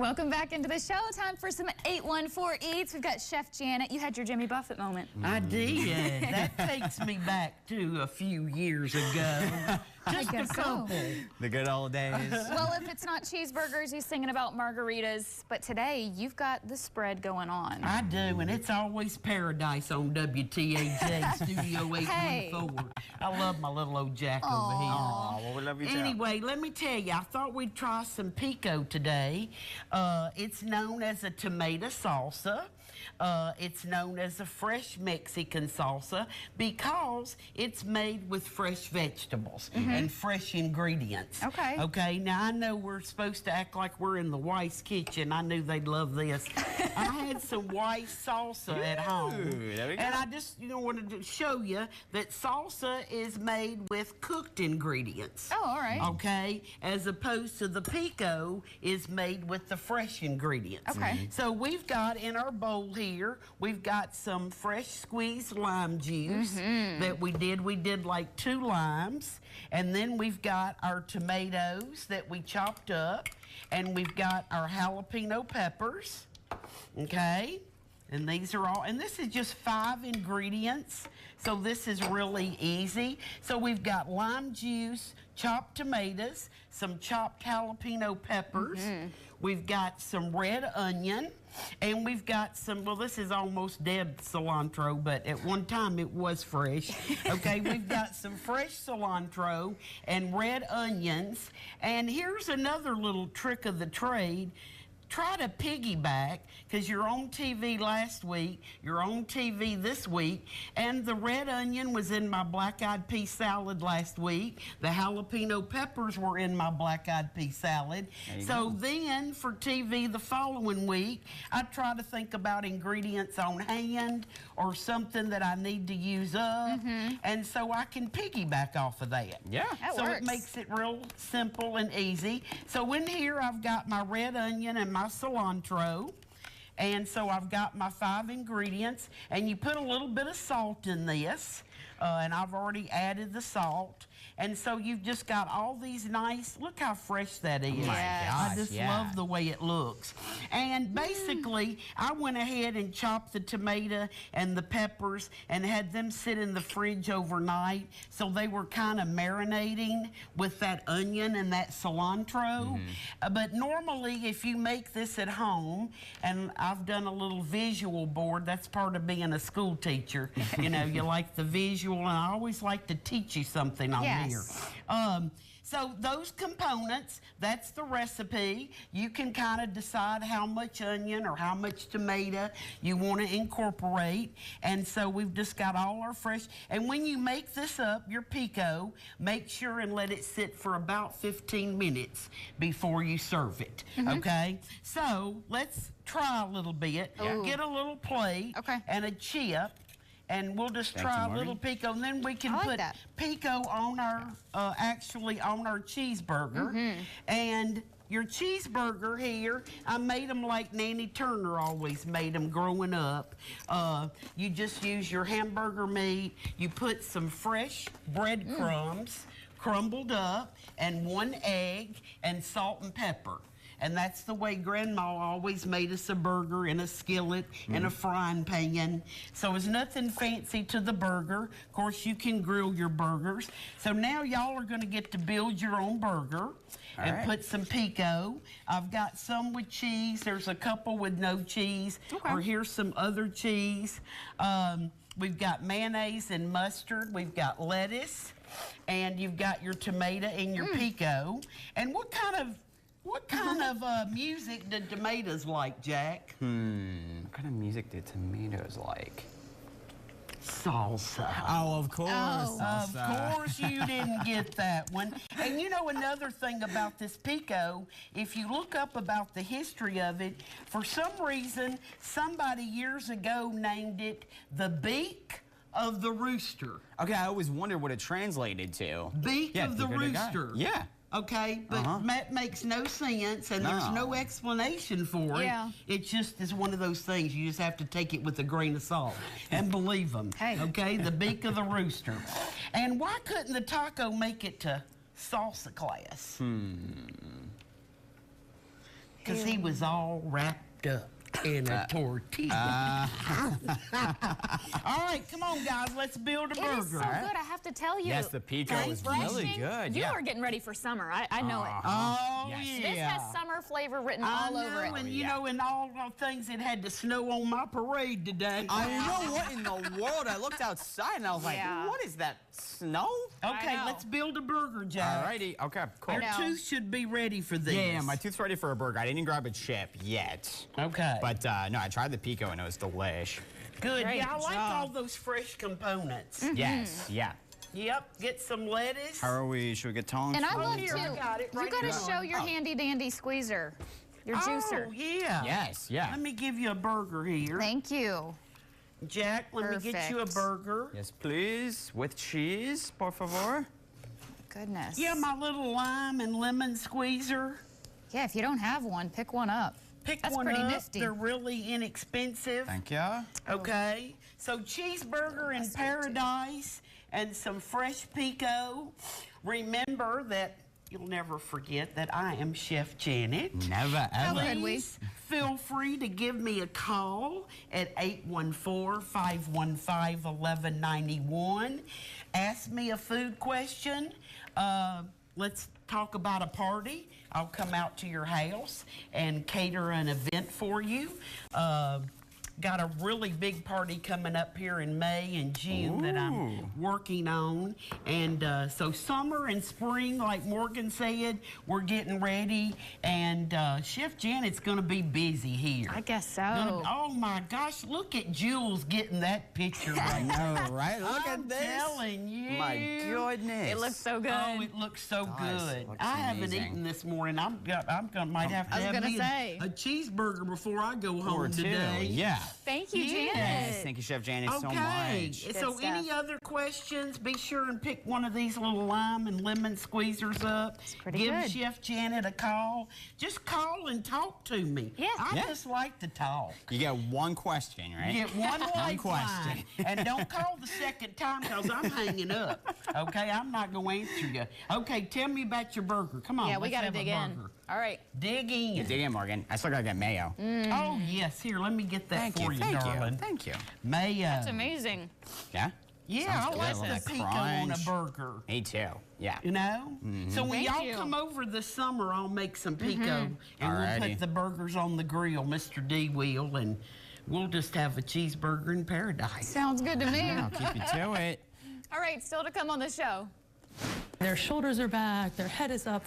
Welcome back into the show. Time for some 814 Eats. We've got Chef Janet. You had your Jimmy Buffett moment. I did. That takes me back to a few years ago. Just a couple. So. The good old days. Well, if it's not cheeseburgers, he's singing about margaritas. But today, you've got the spread going on. I do, and it's always paradise on WTAJ Studio 814. Hey. I love my little old Jack over here. Aw, well, we love you too. Anyway, let me tell you, I thought we'd try some pico today. It's known as a tomato salsa. It's known as a fresh Mexican salsa because it's made with fresh vegetables and fresh ingredients. Okay. Okay, now I know we're supposed to act like we're in the Weiss kitchen. I knew they'd love this. I had some Weiss salsa at home. There we go. And I just wanted to show you that salsa is made with cooked ingredients. Oh, all right. Okay, as opposed to the pico is made with the fresh ingredients. Okay. So we've got in our bowl here, we've got some fresh squeezed lime juice that we did. We did like 2 limes. And then we've got our tomatoes that we chopped up. And we've got our jalapeno peppers. Okay. And these are all, and this is just 5 ingredients. So this is really easy. So we've got lime juice, chopped tomatoes, some chopped jalapeno peppers. We've got some red onion, and we've got some, well, this is almost dead cilantro, but at one time it was fresh. Okay, we've got some fresh cilantro and red onions. And here's another little trick of the trade. Try to piggyback, because you're on TV last week, you're on TV this week, and the red onion was in my black-eyed pea salad last week. The jalapeno peppers were in my black-eyed pea salad. So then, for TV the following week, I try to think about ingredients on hand or something that I need to use up, and so I can piggyback off of that. Yeah. That So works. it makes it real simple and easy. So in here, I've got my red onion and my cilantro. And so I've got my 5 ingredients, and you put a little bit of salt in this, and I've already added the salt. And so you've just got all these nice, look how fresh that is. Oh my I gosh, just yeah. love the way it looks. And basically, I went ahead and chopped the tomato and the peppers and had them sit in the fridge overnight, so they were kind of marinating with that onion and that cilantro. But normally, if you make this at home, and I've done a little visual board, that's part of being a school teacher. You know, you like the visual, and I always like to teach you something on here. So those components, that's the recipe. You can kind of decide how much onion or how much tomato you want to incorporate. And so we've just got all our fresh, and when you make this up, your pico, make sure and let it sit for about 15 minutes before you serve it, okay? So let's try a little bit. Get a little plate and a chip. And we'll just try a little pico, and then we can put pico on our, actually on our cheeseburger. And your cheeseburger here, I made them like Nanny Turner always made them growing up. You just use your hamburger meat, you put some fresh breadcrumbs, crumbled up, and 1 egg, and salt and pepper. And that's the way Grandma always made us a burger, in a skillet, in a frying pan. So there's nothing fancy to the burger. Of course, you can grill your burgers. So now y'all are going to get to build your own burger and put some pico. I've got some with cheese. There's a couple with no cheese. Or here's some other cheese. We've got mayonnaise and mustard. We've got lettuce. And you've got your tomato and your pico. And what kind of music did tomatoes like, Jack? What kind of music did tomatoes like? Salsa. Oh, of course. Of course you didn't get that one. And you know another thing about this pico, if you look up about the history of it, for some reason, somebody years ago named it the beak of the rooster. Okay, I always wondered what it translated to. Beak of the rooster. Yeah. Okay, but that makes no sense, and there's no explanation for it. It just is one of those things. You just have to take it with a grain of salt and believe them. Okay, the beak of the rooster. And why couldn't the taco make it to salsa class? because he was all wrapped up in a tortilla. All right, come on, guys. Let's build a burger. It is so good, I have to tell you. Yes, the pico is really good. You are getting ready for summer. I know it. Oh, Yes. yeah. This has summer flavor written all over it. And you know, and all the things that had to snow on my parade today. I know, what in the world? I looked outside and I was like, Yeah. what is that, snow? Okay, know. let's build a burger, Jack. Alrighty, okay, cool. Your tooth should be ready for this. Yeah, my tooth's ready for a burger. I didn't grab a chip yet. Okay. But no, I tried the pico and it was delish. Good. Great Yeah, I like job. all those fresh components. Yes, yeah. Yep, get some lettuce. How are we? Should we get tongs? And I love here, to. I got it You right got to here. show your handy dandy squeezer, your juicer. Oh, yeah. Yes, yeah. Let me give you a burger here. Thank you. Jack, let me get you a Perfect. burger. Yes, please. With cheese, por favor. Goodness. Yeah, my little lime and lemon squeezer. Yeah, if you don't have one, pick one up. Pick That's one pretty up. nifty. They're really inexpensive. Thank you. Okay. So cheeseburger in paradise and some fresh pico. Remember that you'll never forget that I am Chef Janet. Never ever. Could we? Please feel free to give me a call at 814-515-1191. Ask me a food question. Let's talk about a party. I'll come out to your house and cater an event for you. Got a really big party coming up here in May and June that I'm working on. And so summer and spring, like Morgan said, we're getting ready. And Chef Janet's going to be busy here. I guess so. Oh my gosh, look at Jules getting that picture I right know, right? Look I'm at this. telling you. My goodness. It looks so good. Oh, it looks so Does. good. Looks I haven't amazing. eaten this morning. Might have to I was have gonna me say. a cheeseburger before I go Or home two. today. Yeah. Thank you, Yes. Janet. Yes, thank you, Chef Janet, so Okay, much. Good so stuff. any other questions, be sure and pick one of these little lime and lemon squeezers up. pretty Give good. Chef Janet a call. Just call and talk to me. Yeah. I Yeah. just like to talk. You get one question, right? Get one lifeline. question. And don't call the second time because I'm hanging up. Okay, I'm not going to answer you. Okay, tell me about your burger. Come on, Yeah, we let's got to have a dig in. burger. All right. Dig in. Dig in, Morgan. I still gotta get mayo. Oh, yes. Here, let me get that for you, darling. Thank you. Mayo. It's amazing. Yeah? Yeah, Sounds I good. like Delicious. the pico on a Crunch. burger. Me too. Yeah. You know? So when Thank y'all you. come over this summer, I'll make some pico. And we'll Alrighty. put the burgers on the grill, Mr. D will, and we'll just have a cheeseburger in paradise. Sounds good to me. I'll keep you to it. All right, still to come on the show. Their shoulders are back, their head is up,